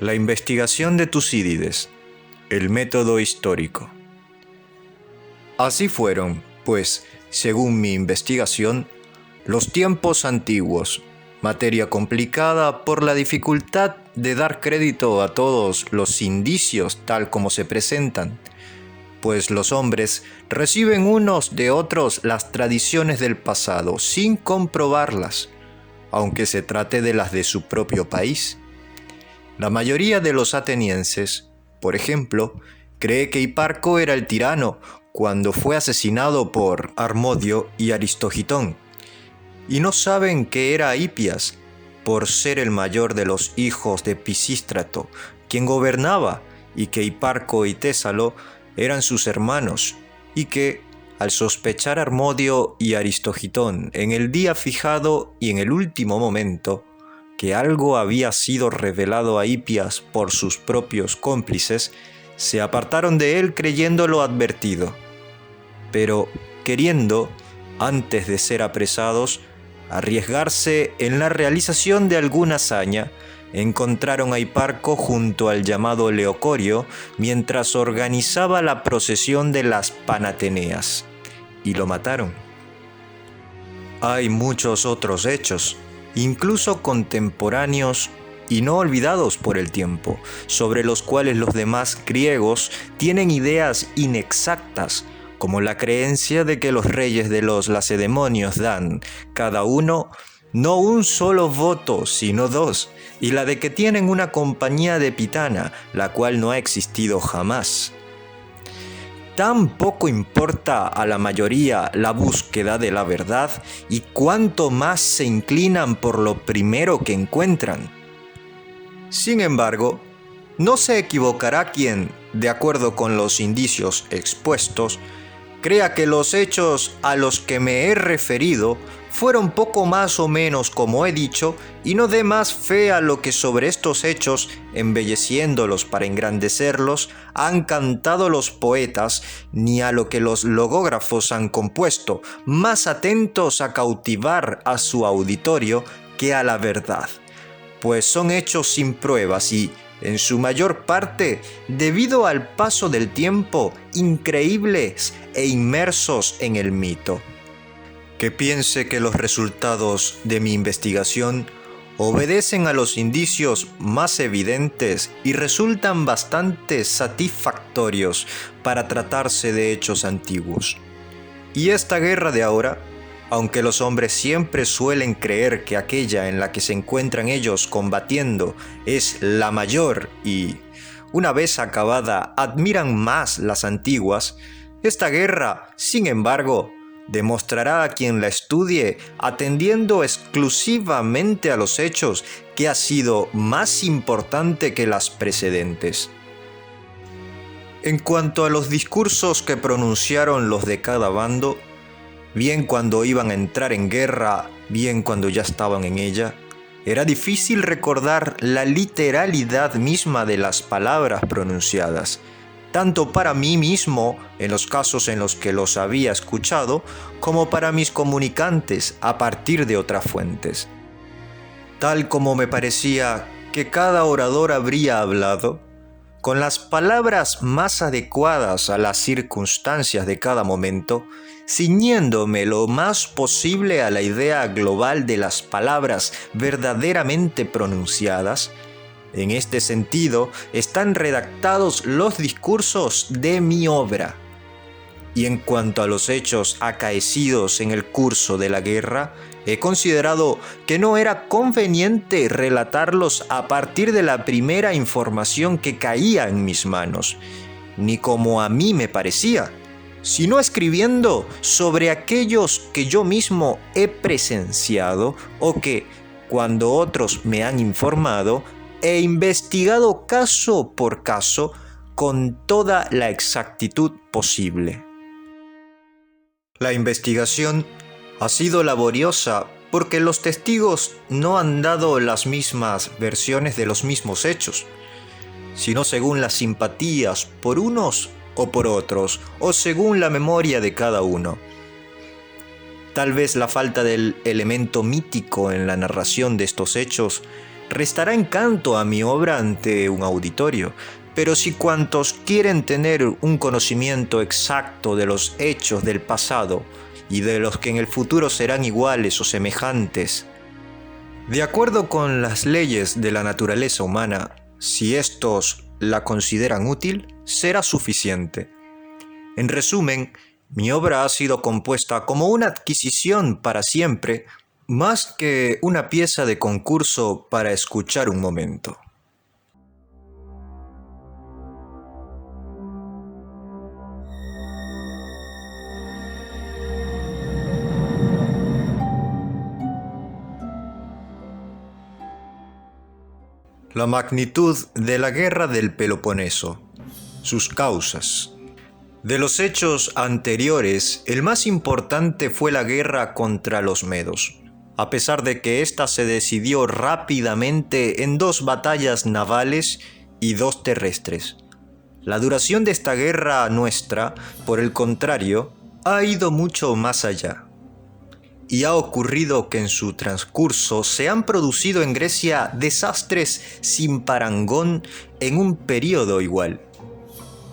La investigación de Tucídides, el método histórico. Así fueron, pues, según mi investigación, los tiempos antiguos, materia complicada por la dificultad de dar crédito a todos los indicios tal como se presentan, pues los hombres reciben unos de otros las tradiciones del pasado sin comprobarlas, aunque se trate de las de su propio país. La mayoría de los atenienses, por ejemplo, cree que Hiparco era el tirano cuando fue asesinado por Harmodio y Aristogitón, y no saben que era Hipias, por ser el mayor de los hijos de Pisístrato, quien gobernaba, y que Hiparco y Tésalo eran sus hermanos, y que, al sospechar Harmodio y Aristogitón en el día fijado y en el último momento, que algo había sido revelado a Hipias por sus propios cómplices, se apartaron de él creyéndolo advertido. Pero, queriendo, antes de ser apresados, arriesgarse en la realización de alguna hazaña, encontraron a Hiparco junto al llamado Leocorio mientras organizaba la procesión de las Panateneas, y lo mataron. Hay muchos otros hechos, incluso contemporáneos y no olvidados por el tiempo, sobre los cuales los demás griegos tienen ideas inexactas, como la creencia de que los reyes de los lacedemonios dan, cada uno, no un solo voto, sino dos, y la de que tienen una compañía de Pitana, la cual no ha existido jamás. Tan poco importa a la mayoría la búsqueda de la verdad y cuánto más se inclinan por lo primero que encuentran. Sin embargo, no se equivocará quien, de acuerdo con los indicios expuestos, crea que los hechos a los que me he referido fueron poco más o menos como he dicho y no dé más fe a lo que sobre estos hechos, embelleciéndolos para engrandecerlos, han cantado los poetas, ni a lo que los logógrafos han compuesto, más atentos a cautivar a su auditorio que a la verdad, pues son hechos sin pruebas y, en su mayor parte, debido al paso del tiempo, increíbles e inmersos en el mito. Que piense que los resultados de mi investigación obedecen a los indicios más evidentes y resultan bastante satisfactorios para tratarse de hechos antiguos. Y esta guerra de ahora, aunque los hombres siempre suelen creer que aquella en la que se encuentran ellos combatiendo es la mayor y, una vez acabada, admiran más las antiguas, esta guerra, sin embargo, demostrará a quien la estudie, atendiendo exclusivamente a los hechos, que ha sido más importante que las precedentes. En cuanto a los discursos que pronunciaron los de cada bando, bien cuando iban a entrar en guerra, bien cuando ya estaban en ella, era difícil recordar la literalidad misma de las palabras pronunciadas, tanto para mí mismo, en los casos en los que los había escuchado, como para mis comunicantes a partir de otras fuentes. Tal como me parecía que cada orador habría hablado, con las palabras más adecuadas a las circunstancias de cada momento, ciñéndome lo más posible a la idea global de las palabras verdaderamente pronunciadas. En este sentido, están redactados los discursos de mi obra. Y en cuanto a los hechos acaecidos en el curso de la guerra, he considerado que no era conveniente relatarlos a partir de la primera información que caía en mis manos, ni como a mí me parecía, sino escribiendo sobre aquellos que yo mismo he presenciado o que, cuando otros me han informado, he investigado caso por caso con toda la exactitud posible. La investigación ha sido laboriosa porque los testigos no han dado las mismas versiones de los mismos hechos, sino según las simpatías por unos o por otros, o según la memoria de cada uno. Tal vez la falta del elemento mítico en la narración de estos hechos restará encanto a mi obra ante un auditorio, pero si cuantos quieren tener un conocimiento exacto de los hechos del pasado y de los que en el futuro serán iguales o semejantes, de acuerdo con las leyes de la naturaleza humana, si estos la consideran útil, será suficiente. En resumen, mi obra ha sido compuesta como una adquisición para siempre, más que una pieza de concurso para escuchar un momento. La magnitud de la guerra del Peloponeso, sus causas. De los hechos anteriores, el más importante fue la guerra contra los medos, a pesar de que ésta se decidió rápidamente en 2 batallas navales y 2 terrestres. La duración de esta guerra nuestra, por el contrario, ha ido mucho más allá. Y ha ocurrido que en su transcurso se han producido en Grecia desastres sin parangón en un período igual.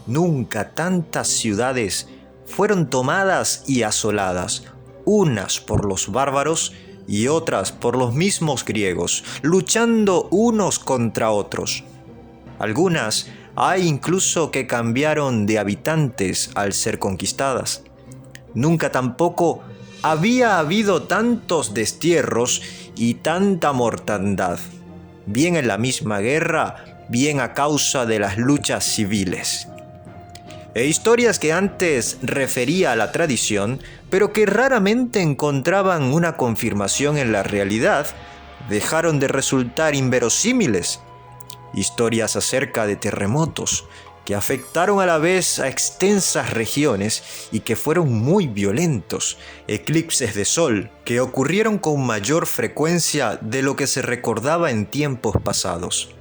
Nunca tantas ciudades fueron tomadas y asoladas, unas por los bárbaros y otras por los mismos griegos, luchando unos contra otros. Algunas hay incluso que cambiaron de habitantes al ser conquistadas. Nunca tampoco había habido tantos destierros y tanta mortandad, bien en la misma guerra, bien a causa de las luchas civiles. Historias que antes refería a la tradición, pero que raramente encontraban una confirmación en la realidad, dejaron de resultar inverosímiles. Historias acerca de terremotos, que afectaron a la vez a extensas regiones y que fueron muy violentos, eclipses de sol que ocurrieron con mayor frecuencia de lo que se recordaba en tiempos pasados,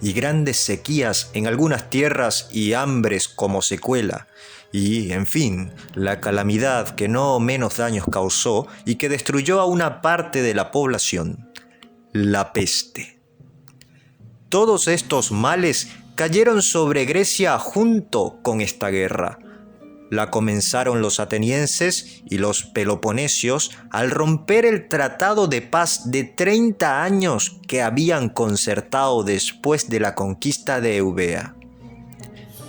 y grandes sequías en algunas tierras y hambres como secuela, y, en fin, la calamidad que no menos daños causó y que destruyó a una parte de la población, la peste. Todos estos males cayeron sobre Grecia junto con esta guerra. La comenzaron los atenienses y los peloponesios al romper el tratado de paz de 30 años que habían concertado después de la conquista de Eubea.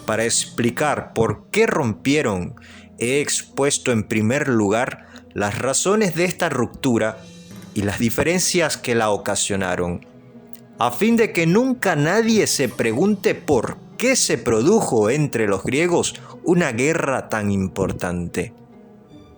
Para explicar por qué rompieron, he expuesto en primer lugar las razones de esta ruptura y las diferencias que la ocasionaron, a fin de que nunca nadie se pregunte por qué se produjo entre los griegos una guerra tan importante.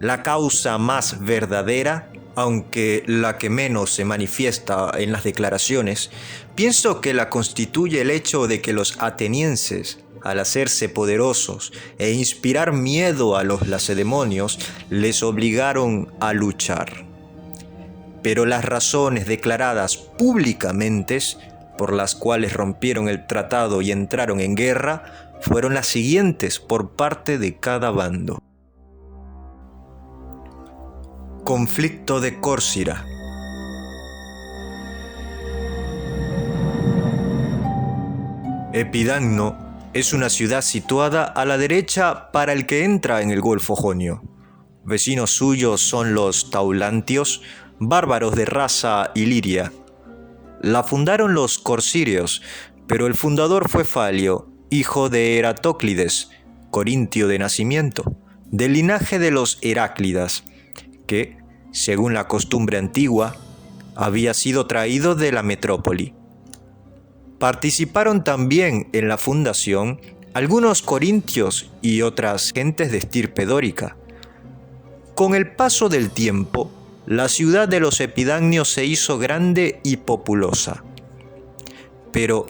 La causa más verdadera, aunque la que menos se manifiesta en las declaraciones, pienso que la constituye el hecho de que los atenienses, al hacerse poderosos e inspirar miedo a los lacedemonios, les obligaron a luchar. Pero las razones declaradas públicamente por las cuales rompieron el tratado y entraron en guerra fueron las siguientes por parte de cada bando. Conflicto de Córcira. Epidamno es una ciudad situada a la derecha para el que entra en el Golfo Jonio. Vecinos suyos son los taulantios, bárbaros de raza iliria. La fundaron los corsirios, pero el fundador fue Falio, hijo de Eratóclides, corintio de nacimiento, del linaje de los Heráclidas, que, según la costumbre antigua, había sido traído de la metrópoli. Participaron también en la fundación algunos corintios y otras gentes de estirpe dórica. Con el paso del tiempo, la ciudad de los epidamnios se hizo grande y populosa. Pero,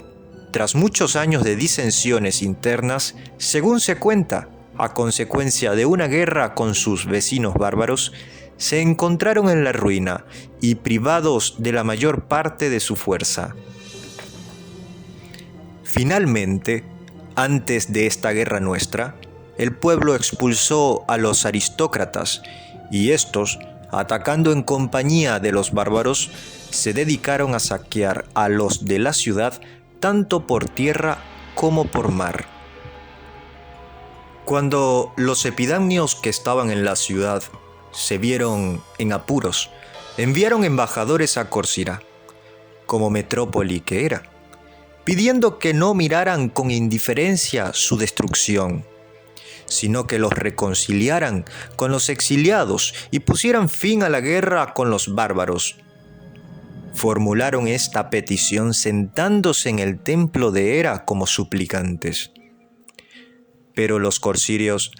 tras muchos años de disensiones internas, según se cuenta, a consecuencia de una guerra con sus vecinos bárbaros, se encontraron en la ruina y privados de la mayor parte de su fuerza. Finalmente, antes de esta guerra nuestra, el pueblo expulsó a los aristócratas y estos, atacando en compañía de los bárbaros, se dedicaron a saquear a los de la ciudad tanto por tierra como por mar. Cuando los epidamnios que estaban en la ciudad se vieron en apuros, enviaron embajadores a Córcira, como metrópoli que era, pidiendo que no miraran con indiferencia su destrucción, sino que los reconciliaran con los exiliados y pusieran fin a la guerra con los bárbaros. Formularon esta petición sentándose en el templo de Hera como suplicantes. Pero los corsirios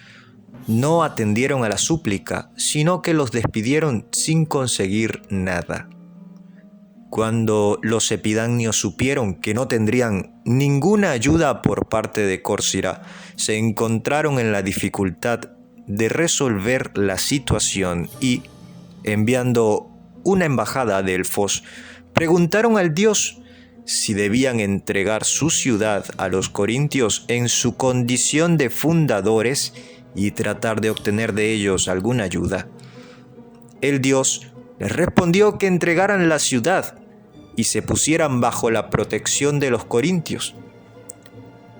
no atendieron a la súplica, sino que los despidieron sin conseguir nada. Cuando los epidamnios supieron que no tendrían ninguna ayuda por parte de Córcira, se encontraron en la dificultad de resolver la situación y, enviando una embajada a Delfos, preguntaron al dios si debían entregar su ciudad a los corintios en su condición de fundadores y tratar de obtener de ellos alguna ayuda. El dios les respondió que entregaran la ciudad y se pusieran bajo la protección de los corintios.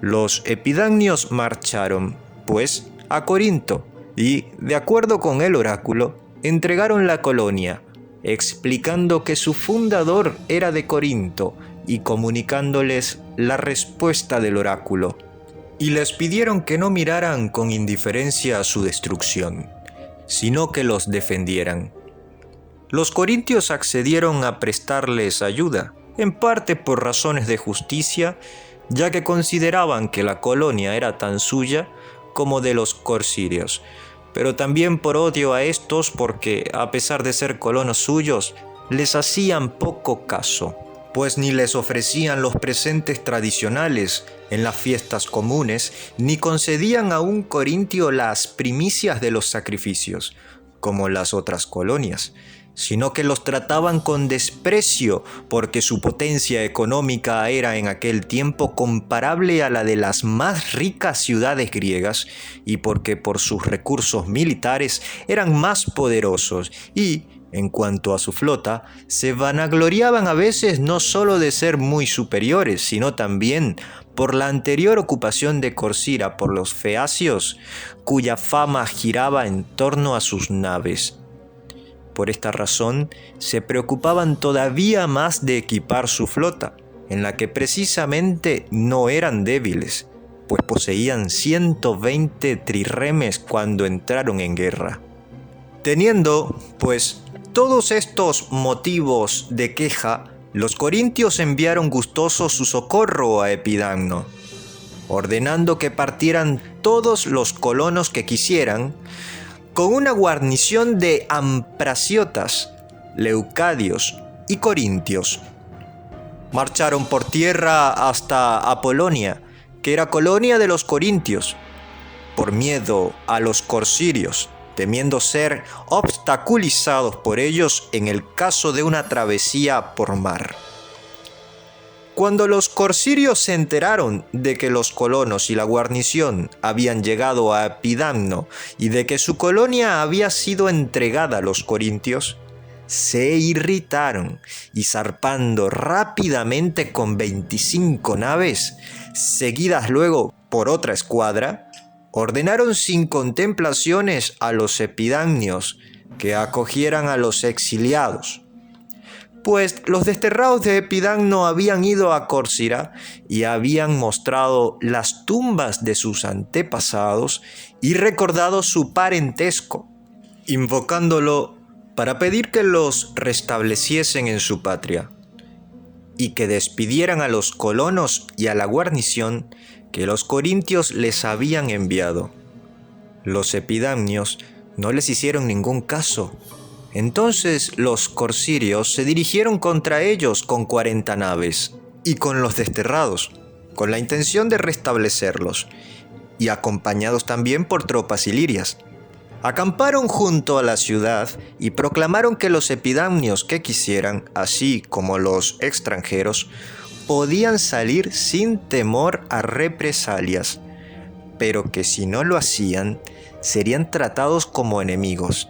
Los epidamnios marcharon, pues, a Corinto y, de acuerdo con el oráculo, entregaron la colonia, explicando que su fundador era de Corinto y comunicándoles la respuesta del oráculo. Y les pidieron que no miraran con indiferencia su destrucción, sino que los defendieran. Los corintios accedieron a prestarles ayuda, en parte por razones de justicia, ya que consideraban que la colonia era tan suya como de los corsirios, pero también por odio a estos porque, a pesar de ser colonos suyos, les hacían poco caso, pues ni les ofrecían los presentes tradicionales en las fiestas comunes, ni concedían a un corintio las primicias de los sacrificios, como las otras colonias, sino que los trataban con desprecio porque su potencia económica era en aquel tiempo comparable a la de las más ricas ciudades griegas y porque por sus recursos militares eran más poderosos y, en cuanto a su flota, se vanagloriaban a veces no solo de ser muy superiores, sino también por la anterior ocupación de Corcira por los feacios, cuya fama giraba en torno a sus naves. Por esta razón, se preocupaban todavía más de equipar su flota, en la que precisamente no eran débiles, pues poseían 120 trirremes cuando entraron en guerra. Teniendo, pues, todos estos motivos de queja, los corintios enviaron gustosos su socorro a Epidamno, ordenando que partieran todos los colonos que quisieran, con una guarnición de ampraciotas, leucadios y corintios. Marcharon por tierra hasta Apolonia, que era colonia de los corintios, por miedo a los corsirios, temiendo ser obstaculizados por ellos en el caso de una travesía por mar. Cuando los corsirios se enteraron de que los colonos y la guarnición habían llegado a Epidamno y de que su colonia había sido entregada a los corintios, se irritaron y zarpando rápidamente con 25 naves, seguidas luego por otra escuadra, ordenaron sin contemplaciones a los epidamnios que acogieran a los exiliados. Pues los desterrados de Epidamno habían ido a Córcira y habían mostrado las tumbas de sus antepasados y recordado su parentesco, invocándolo para pedir que los restableciesen en su patria y que despidieran a los colonos y a la guarnición que los corintios les habían enviado. Los epidamnios no les hicieron ningún caso. Entonces los corsirios se dirigieron contra ellos con 40 naves y con los desterrados, con la intención de restablecerlos, y acompañados también por tropas ilirias. Acamparon junto a la ciudad y proclamaron que los epidamnios que quisieran, así como los extranjeros, podían salir sin temor a represalias, pero que si no lo hacían, serían tratados como enemigos.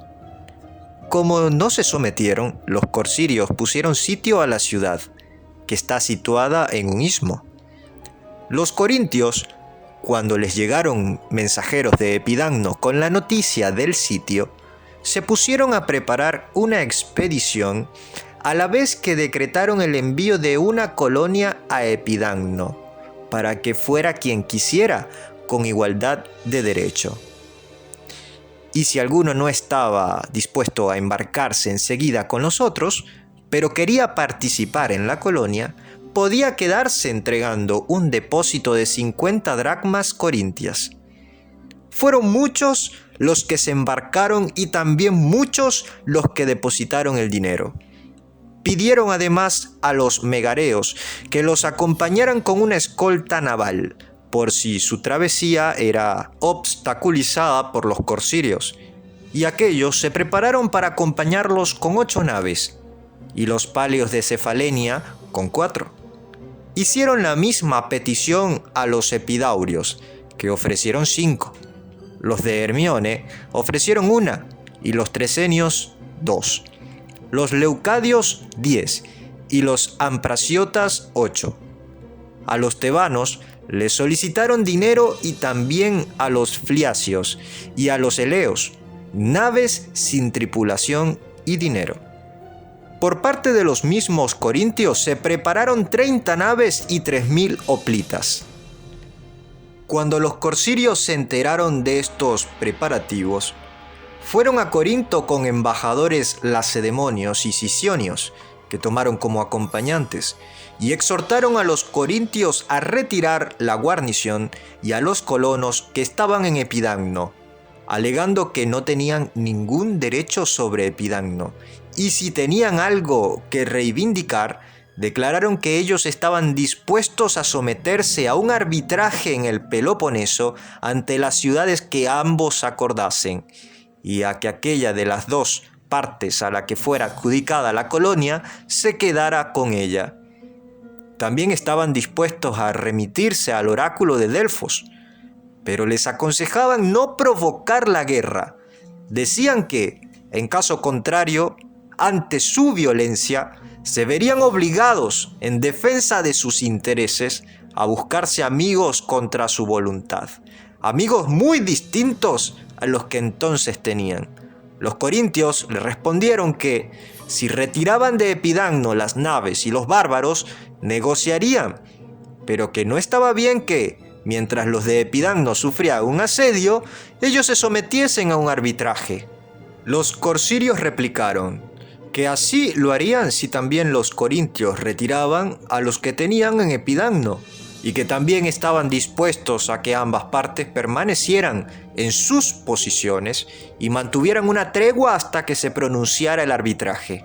como no se sometieron, los corsirios pusieron sitio a la ciudad, que está situada en un istmo. Los corintios, cuando les llegaron mensajeros de Epidamno con la noticia del sitio, se pusieron a preparar una expedición a la vez que decretaron el envío de una colonia a Epidamno, para que fuera quien quisiera con igualdad de derecho. Y si alguno no estaba dispuesto a embarcarse enseguida con los otros, pero quería participar en la colonia, podía quedarse entregando un depósito de 50 dracmas corintias. Fueron muchos los que se embarcaron y también muchos los que depositaron el dinero. Pidieron además a los megareos que los acompañaran con una escolta naval, por si su travesía era obstaculizada por los corsirios, y aquellos se prepararon para acompañarlos con 8 naves, y los palios de Cefalenia con 4. Hicieron la misma petición a los epidaurios, que ofrecieron 5. Los de Hermione ofrecieron 1, y los trecenios 2. Los leucadios 10, y los ampraciotas 8. A los tebanos les solicitaron dinero y también a los fliacios y a los eleos, naves sin tripulación y dinero. Por parte de los mismos corintios se prepararon 30 naves y 3.000 hoplitas. Cuando los corsirios se enteraron de estos preparativos, fueron a Corinto con embajadores lacedemonios y sicionios, que tomaron como acompañantes, y exhortaron a los corintios a retirar la guarnición y a los colonos que estaban en Epidamno, alegando que no tenían ningún derecho sobre Epidamno, y si tenían algo que reivindicar, declararon que ellos estaban dispuestos a someterse a un arbitraje en el Peloponeso ante las ciudades que ambos acordasen, y a que aquella de las 2 partes a la que fuera adjudicada la colonia se quedara con ella. También estaban dispuestos a remitirse al oráculo de Delfos, pero les aconsejaban no provocar la guerra. Decían que, en caso contrario, ante su violencia, se verían obligados, en defensa de sus intereses, a buscarse amigos contra su voluntad, amigos muy distintos a los que entonces tenían. Los corintios le respondieron que, si retiraban de Epidamno las naves y los bárbaros, negociarían, pero que no estaba bien que, mientras los de Epidamno sufrían un asedio, ellos se sometiesen a un arbitraje. Los corsirios replicaron que así lo harían si también los corintios retiraban a los que tenían en Epidamno, y que también estaban dispuestos a que ambas partes permanecieran en sus posiciones y mantuvieran una tregua hasta que se pronunciara el arbitraje.